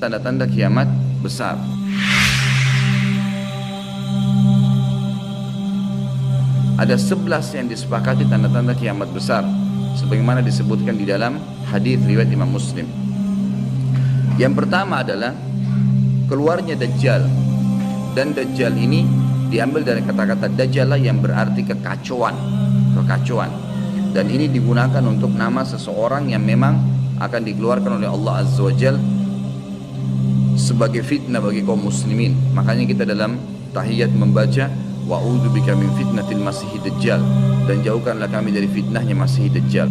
tanda-tanda kiamat besar. Ada 11 yang disepakati tanda-tanda kiamat besar, sebagaimana disebutkan di dalam hadis riwayat Imam Muslim. Yang pertama adalah keluarnya Dajjal. Dan Dajjal ini diambil dari kata-kata Dajjala yang berarti kekacauan. Dan ini digunakan untuk nama seseorang yang memang akan dikeluarkan oleh Allah Azza wa Jal sebagai fitnah bagi kaum muslimin. Makanya kita dalam tahiyat membaca wa'udzubika min fitnatil masiihid dajjal, dan jauhkanlah kami dari fitnahnya Masih Dajjal.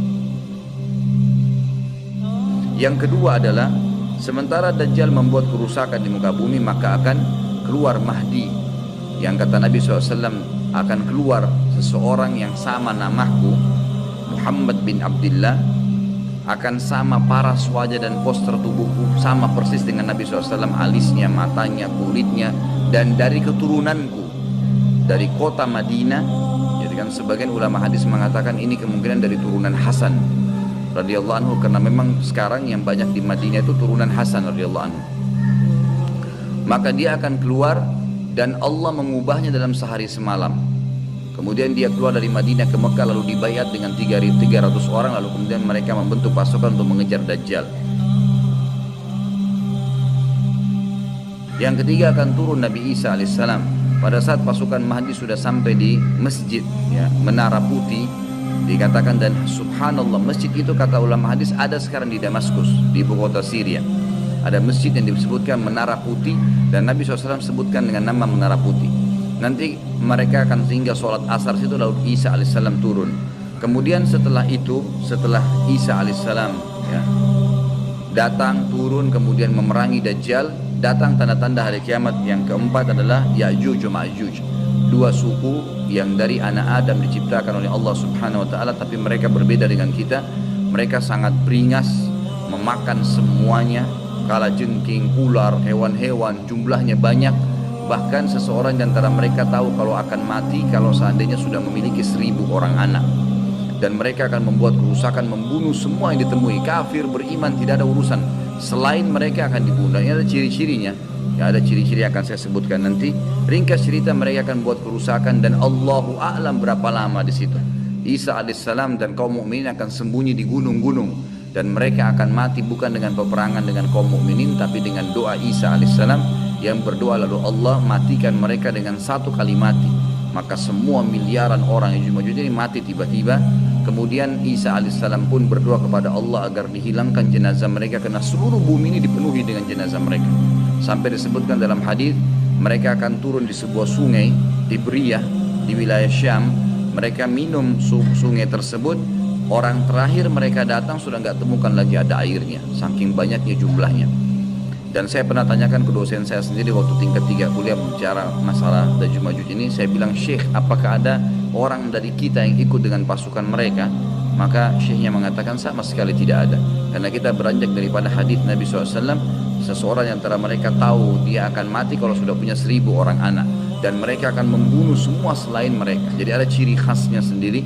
Yang kedua adalah sementara Dajjal membuat kerusakan di muka bumi, maka akan keluar Mahdi, yang kata Nabi SAW akan keluar seseorang yang sama namaku, Muhammad bin Abdullah, akan sama paras wajah dan poster tubuhku, sama persis dengan Nabi SAW, alisnya, matanya, kulitnya, dan dari keturunanku, dari kota Madinah. Jadi kan sebagian ulama hadis mengatakan ini kemungkinan dari turunan Hasan radhiyallahu anhu, karena memang sekarang yang banyak di Madinah itu turunan Hasan radhiyallahu anhu. Maka dia akan keluar dan Allah mengubahnya dalam sehari semalam. Kemudian dia keluar dari Madinah ke Mekah, lalu dibayat dengan 300 orang, lalu kemudian mereka membentuk pasukan untuk mengejar Dajjal. Yang ketiga akan turun Nabi Isa alaihissalam. Pada saat pasukan Mahdi sudah sampai di masjid, ya, Menara Putih, dikatakan, dan subhanallah, masjid itu kata ulama hadis ada sekarang di Damaskus, di ibu kota Syria. Ada masjid yang disebutkan Menara Putih, dan Nabi SAW sebutkan dengan nama Menara Putih. Nanti mereka akan singgah sholat asar situ, lalu Isa alaihissalam turun. Kemudian setelah itu, setelah Isa alaihissalam ya, datang turun kemudian memerangi Dajjal, datang tanda-tanda hari kiamat. Yang keempat adalah Ya'juj wa Ma'juj, dua suku yang dari anak Adam diciptakan oleh Allah Subhanahu wa taala, tapi mereka berbeda dengan kita. Mereka sangat beringas, memakan semuanya, kalajengking, ular, hewan-hewan, jumlahnya banyak. Bahkan seseorang di antara mereka tahu kalau akan mati kalau seandainya sudah memiliki 1000 orang anak. Dan mereka akan membuat kerusakan, membunuh semua yang ditemui. Kafir, beriman, tidak ada urusan. Selain mereka akan dibunuh. Ini ada ciri-cirinya. Ya, ada ciri-ciri akan saya sebutkan nanti. Ringkas cerita, mereka akan buat kerusakan dan Allahu a'lam berapa lama di situ. Isa alaihissalam dan kaum mukminin akan sembunyi di gunung-gunung, dan mereka akan mati bukan dengan peperangan dengan kaum mukminin, tapi dengan doa Isa alaihissalam yang berdoa, lalu Allah matikan mereka dengan satu kali mati. Maka semua miliaran orang yang Ya'juj ini mati tiba-tiba. Kemudian Isa alaihissalam pun berdoa kepada Allah agar dihilangkan jenazah mereka, karena seluruh bumi ini dipenuhi dengan jenazah mereka. Sampai disebutkan dalam hadis, mereka akan turun di sebuah sungai Tibriyah di wilayah Syam. Mereka minum sungai tersebut. Orang terakhir mereka datang sudah nggak temukan lagi ada airnya, saking banyaknya jumlahnya. Dan saya pernah tanyakan ke dosen saya sendiri waktu tingkat 3 kuliah bicara masalah Ya'juj Ma'juj ini. Saya bilang, Syekh, apakah ada orang dari kita yang ikut dengan pasukan mereka? Maka syekhnya mengatakan sama sekali tidak ada. Karena kita beranjak daripada hadis Nabi SAW, seseorang yang antara mereka tahu dia akan mati kalau sudah punya 1000 orang anak, dan mereka akan membunuh semua selain mereka. Jadi ada ciri khasnya sendiri.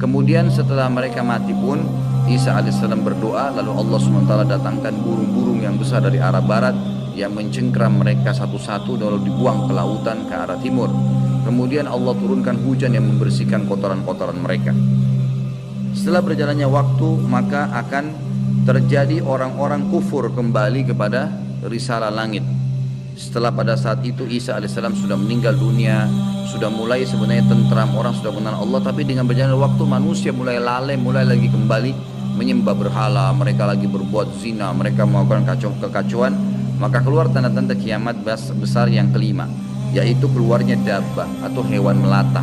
Kemudian setelah mereka mati pun Isa alaihissalam berdoa, lalu Allah SWT datangkan burung-burung yang besar dari arah barat yang mencengkram mereka satu-satu, lalu dibuang ke lautan ke arah timur. Kemudian Allah turunkan hujan yang membersihkan kotoran-kotoran mereka. Setelah berjalannya waktu, maka akan terjadi orang-orang kufur kembali kepada risalah langit. Setelah pada saat itu Isa alaihissalam sudah meninggal dunia, sudah mulai sebenarnya tentram, orang sudah mengenal Allah, tapi dengan berjalannya waktu manusia mulai lalai, mulai lagi kembali menyembah berhala, mereka lagi berbuat zina, mereka melakukan kekacauan. Maka keluar tanda-tanda kiamat besar yang kelima, yaitu keluarnya dabbah atau hewan melata.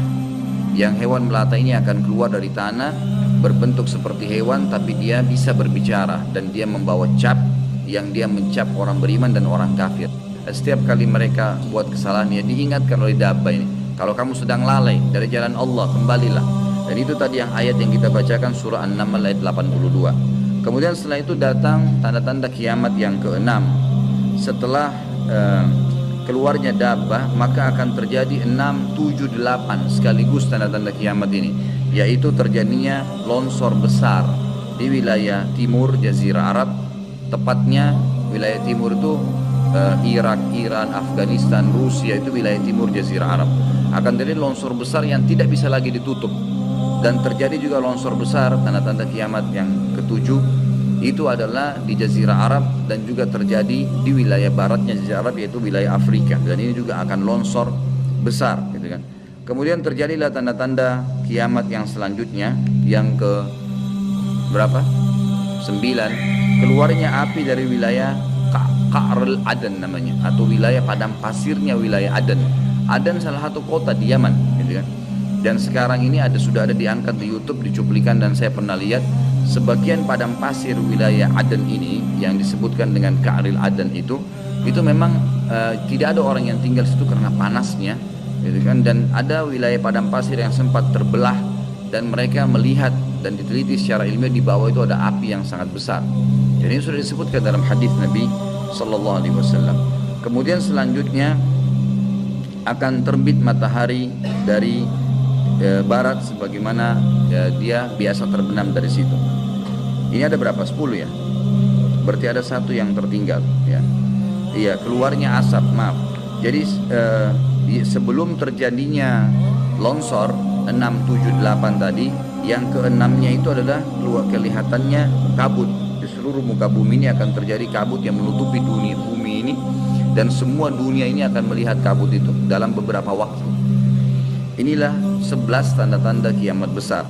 Yang hewan melata ini akan keluar dari tanah, berbentuk seperti hewan, tapi dia bisa berbicara, dan dia membawa cap yang dia mencap orang beriman dan orang kafir. Dan setiap kali mereka buat kesalahan, ya diingatkan oleh dabbah ini, kalau kamu sedang lalai dari jalan Allah, kembalilah. Dan itu tadi yang ayat yang kita bacakan, surah An-Naml ayat 82. Kemudian setelah itu datang tanda-tanda kiamat yang keenam. Setelah keluarnya dabbah, maka akan terjadi 6, 7, 8 sekaligus tanda-tanda kiamat ini, yaitu terjadinya longsor besar di wilayah timur Jazirah Arab, tepatnya wilayah timur itu Irak, Iran, Afghanistan, Rusia, itu wilayah timur Jazirah Arab. Akan terjadi longsor besar yang tidak bisa lagi ditutup. Dan terjadi juga longsor besar, tanda-tanda kiamat yang ketujuh, itu adalah di Jazirah Arab dan juga terjadi di wilayah baratnya Jazirah Arab, yaitu wilayah Afrika. Dan ini juga akan longsor besar, gitu kan. Kemudian terjadilah tanda-tanda kiamat yang selanjutnya, yang ke berapa? 9. Keluarnya api dari wilayah Ka'rul Aden namanya, atau wilayah padang pasirnya wilayah Aden. Aden salah satu kota di Yaman, gitu kan. Dan sekarang ini sudah ada diangkat di YouTube, dicuplikan, dan saya pernah lihat sebagian padang pasir wilayah Aden ini yang disebutkan dengan Ka'rul Aden itu memang tidak ada orang yang tinggal situ karena panasnya, gitu kan. Dan ada wilayah padang pasir yang sempat terbelah dan mereka melihat dan diteliti secara ilmiah di bawah itu ada api yang sangat besar. Jadi ini sudah disebutkan dalam hadis Nabi Sallallahu Alaihi Wasallam. Kemudian selanjutnya akan terbit matahari dari barat sebagaimana dia biasa terbenam dari situ. Ini ada berapa? 10 ya. Berarti ada satu yang tertinggal ya. Iya, keluarnya asap, maaf. Jadi sebelum terjadinya longsor 6, 7, 8 tadi, yang keenamnya itu adalah kelihatannya kabut. Di seluruh muka bumi ini akan terjadi kabut yang menutupi bumi ini, dan semua dunia ini akan melihat kabut itu dalam beberapa waktu. Inilah 11 tanda-tanda kiamat besar.